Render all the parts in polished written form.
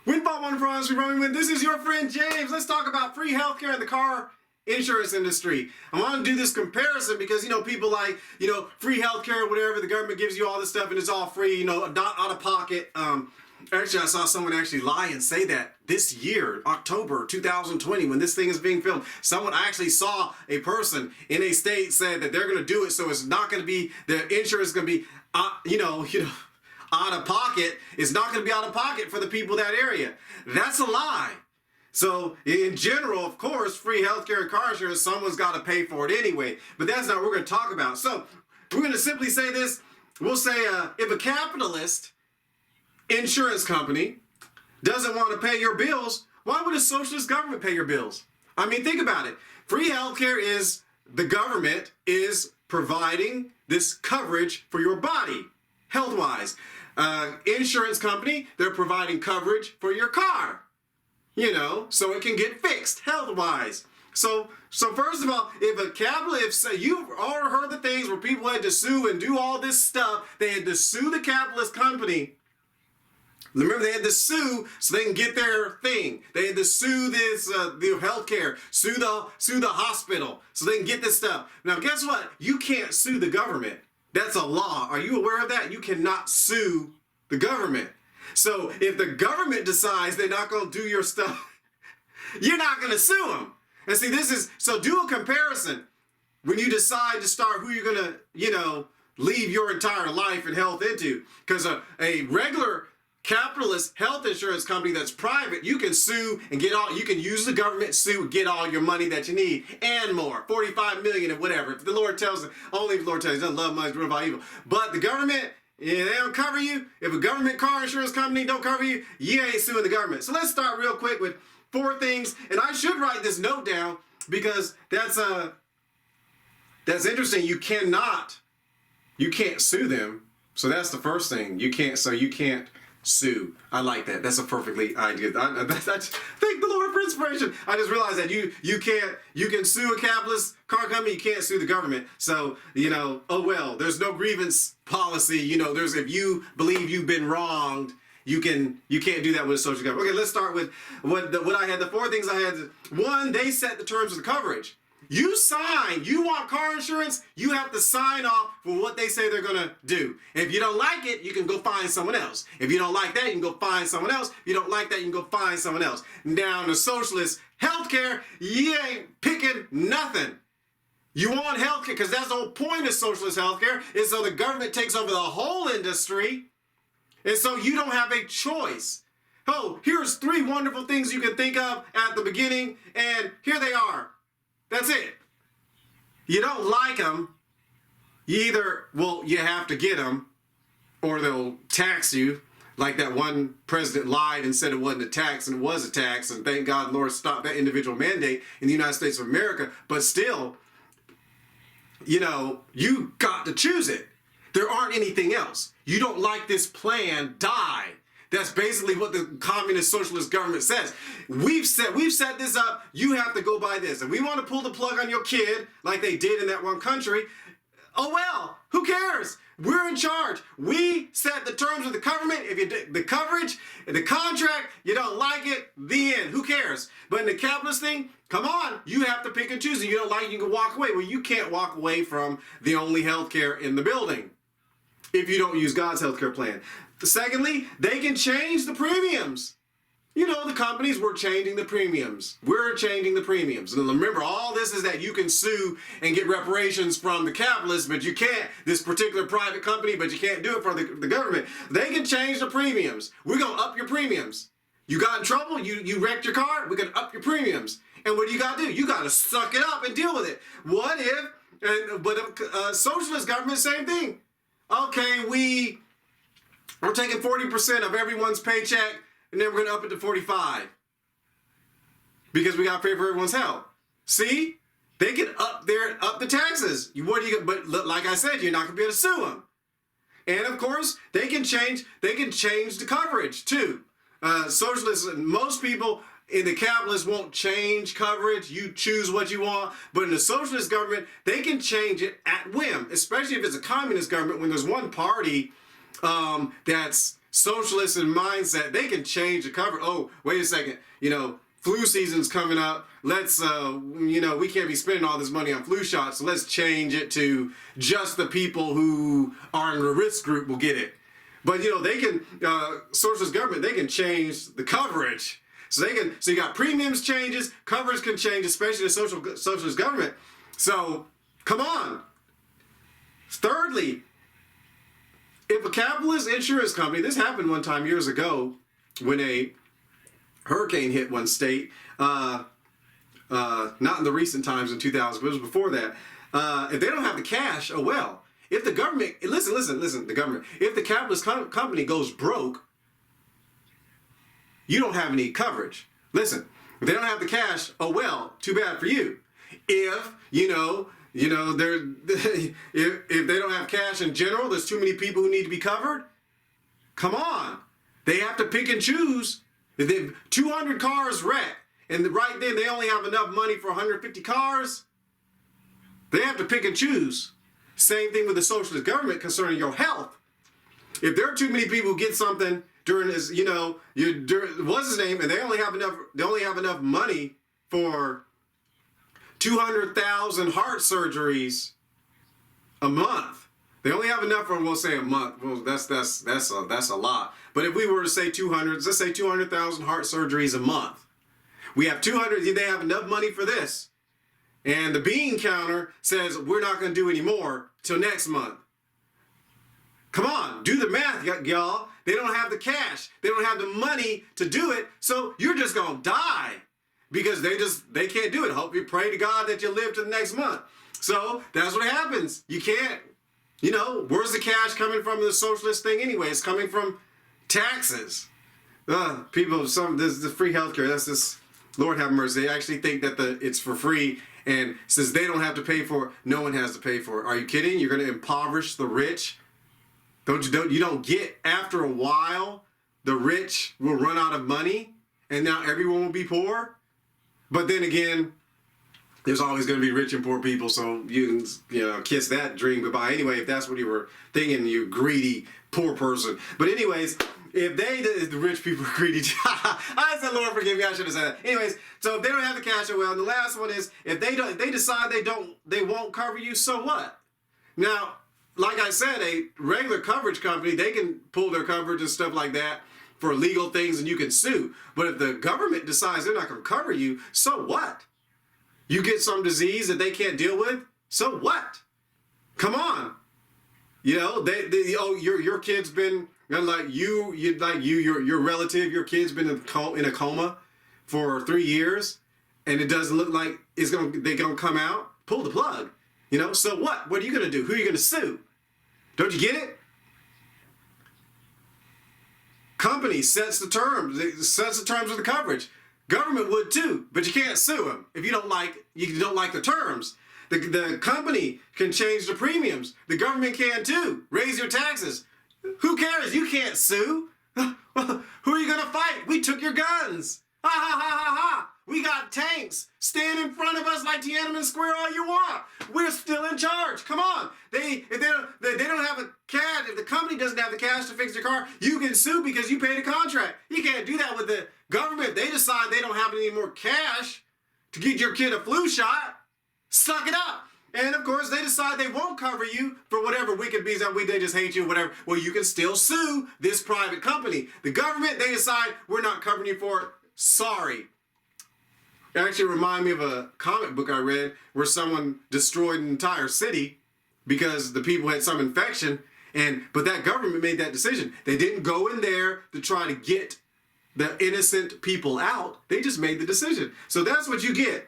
Windfall one for honestly roaming wind. This is your friend James. Let's talk about free healthcare in the car insurance industry. I want to do this comparison because, people like, free healthcare, whatever, the government gives you all this stuff and it's all free, not out of pocket. Actually, I saw someone actually lie and say that this year, October 2020, when this thing is being filmed, someone actually saw a person in a state said that they're going to do it, so it's not going to be, the insurance is going to be, out of pocket. It's not going to be out of pocket for the people in that area. That's a lie. So in general, of course, free healthcare and car insurance, someone's got to pay for it anyway. But that's not what we're going to talk about. So we're going to simply say this. We'll say if a capitalist insurance company doesn't want to pay your bills, why would a socialist government pay your bills? I mean, think about it. Free healthcare is the government is providing this coverage for your body, health-wise. Insurance company, they're providing coverage for your car, so it can get fixed health-wise. So first of all, if a capitalist, you've all heard the things where people had to sue and do all this stuff. They had to sue the capitalist company. Remember, they had to sue so they can get their thing. They had to sue the healthcare, sue the hospital so they can get this stuff. Now, guess what? You can't sue the government. That's a law. Are you aware of that? You cannot sue the government. So if the government decides they're not going to do your stuff, you're not going to sue them. And see, so do a comparison when you decide to start who you're going to, leave your entire life and health into. Because a regular capitalist health insurance company that's private, you can sue and you can use the government sue, get all your money that you need and more, 45 million or whatever. If the Lord tells it, only if the Lord tells you, he doesn't love money, it's about evil. But the government, they don't cover you. If a government car insurance company don't cover you, you ain't suing the government. So let's start real quick with 4 things. And I should write this note down because that's interesting. You can't sue them. So that's the first thing. You can't sue. I like that. That's a perfectly idea. Thank the Lord for inspiration. I just realized that you can sue a capitalist car company, you can't sue the government. So, oh well, there's no grievance policy. If you believe you've been wronged, you can't do that with a social government. Okay, let's start with what I had. The 4 things I had. 1, they set the terms of the coverage. You want car insurance, you have to sign off for what they say they're going to do. If you don't like it, you can go find someone else. If you don't like that, you can go find someone else. If you don't like that, you can go find someone else. Now, in the socialist healthcare, you ain't picking nothing. You want healthcare, because that's the whole point of socialist healthcare, is so the government takes over the whole industry, and so you don't have a choice. Oh, here's 3 wonderful things you can think of at the beginning, and here they are. That's it. You don't like them, you have to get them, or they'll tax you. Like that one president lied and said it wasn't a tax, and it was a tax, and thank God Lord stopped that individual mandate in the United States of America. But still, you got to choose it. There aren't anything else. You don't like this plan, die. That's basically what the communist socialist government says. We've set this up. You have to go by this. And we want to pull the plug on your kid like they did in that one country. Oh well, who cares? We're in charge. We set the terms of the government. If the coverage, the contract, you don't like it, the end. Who cares? But in the capitalist thing, come on, you have to pick and choose. And you don't like it, you can walk away. Well, you can't walk away from the only healthcare in the building if you don't use God's healthcare plan. Secondly, they can change the premiums. The companies were changing the premiums. We're changing the premiums. And remember, all this is that you can sue and get reparations from the capitalists, but you can't, this particular private company, but you can't do it for the government. They can change the premiums. We're going to up your premiums. You got in trouble, you wrecked your car, we're going to up your premiums. And what do you got to do? You got to suck it up and deal with it. What if, but a socialist government, same thing. Okay, we're taking 40% of everyone's paycheck, and then we're going to up it to 45 because we got to pay for everyone's health. See, they can up the taxes. But like I said, you're not going to be able to sue them. And of course, they can change the coverage too. Socialists, most people in the capitalists won't change coverage. You choose what you want. But in the socialist government, they can change it at whim, especially if it's a communist government when there's one party that's socialist in mindset, they can change the cover. Oh, wait a second, flu season's coming up. Let's, we can't be spending all this money on flu shots, so let's change it to just the people who are in the risk group will get it. But, they can, socialist government, they can change the coverage. So you got premiums changes, coverage can change, especially the socialist government. So, come on. Thirdly, if a capitalist insurance company, this happened one time years ago when a hurricane hit one state, not in the recent times in 2000, but it was before that. If they don't have the cash, oh well. If the government, listen, the government, if the capitalist company goes broke, you don't have any coverage. Listen, if they don't have the cash, oh well, too bad for you. If, if they don't have cash in general, there's too many people who need to be covered. Come on. They have to pick and choose. If they have 200 cars wrecked, and right then they only have enough money for 150 cars, they have to pick and choose. Same thing with the socialist government concerning your health. If there are too many people who get something during this, what's his name, and they only have enough money for 200,000 heart surgeries a month. They only have enough for, we'll say, a month. Well, that's a lot. But if we were to say 200, let's say 200,000 heart surgeries a month. We have 200. They have enough money for this, and the bean counter says we're not going to do any more till next month. Come on, do the math, y'all. They don't have the cash. They don't have the money to do it. So you're just going to die because they can't do it. Hope you pray to God that you live to the next month. So that's what happens. You can't, where's the cash coming from the socialist thing anyway? It's coming from taxes. People, the free healthcare, that's just, Lord have mercy. They actually think that it's for free. And since they don't have to pay for it, no one has to pay for it. Are you kidding? You're going to impoverish the rich? You don't get, after a while, the rich will run out of money and now everyone will be poor? But then again, there's always going to be rich and poor people, so you can, kiss that dream goodbye. Anyway, if that's what you were thinking, you greedy poor person. But anyways, if the rich people are greedy, I said, Lord forgive me, I should have said that. Anyways, so if they don't have the cash, well, and the last one is, if they decide they won't cover you, so what? Now, like I said, a regular coverage company, they can pull their coverage and stuff like that for legal things and you can sue. But if the government decides they're not going to cover you, so what? You get some disease that they can't deal with, so what? Come on. Your kid's been, your relative, your kid's been in a coma for 3 years and it doesn't look like they're going to come out, pull the plug. So what? What are you going to do? Who are you going to sue? Don't you get it? Company sets the terms. It sets the terms of the coverage. Government would too, but you can't sue them if you don't like the terms. The company can change the premiums. The government can too. Raise your taxes. Who cares? You can't sue. Who are you going to fight? We took your guns. Ha ha ha ha ha. We got tanks. Stand in front of us like Tiananmen Square all you want. We're still in charge. Come on. If they don't have a cash, if the company doesn't have the cash to fix your car, you can sue because you paid a contract. You can't do that with the government. They decide they don't have any more cash to get your kid a flu shot. Suck it up. And of course, they decide they won't cover you for whatever wicked means that week. They just hate you, whatever. Well, you can still sue this private company. The government, they decide we're not covering you for it. Sorry. It actually reminded me of a comic book I read where someone destroyed an entire city because the people had some infection, but that government made that decision. They didn't go in there to try to get the innocent people out. They just made the decision. So that's what you get.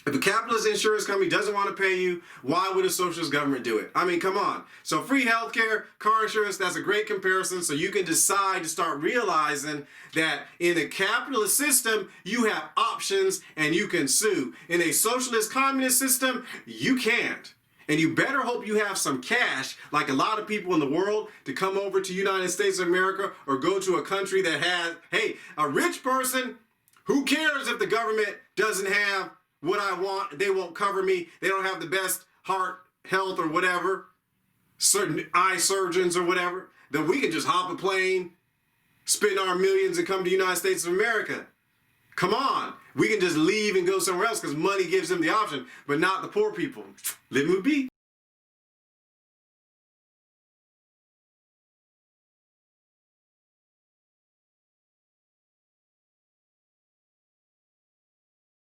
If a capitalist insurance company doesn't want to pay you, why would a socialist government do it? I mean, come on. So free healthcare, car insurance, that's a great comparison. So you can decide to start realizing that in a capitalist system, you have options and you can sue. In a socialist communist system, you can't. And you better hope you have some cash, like a lot of people in the world, to come over to United States of America or go to a country that has, hey, a rich person, who cares if the government doesn't have what I want, they won't cover me, they don't have the best heart health or whatever, certain eye surgeons or whatever. then we can just hop a plane, spend our millions and come to the United States of America. Come on. We can just leave and go somewhere else because money gives them the option, but not the poor people. Live and be.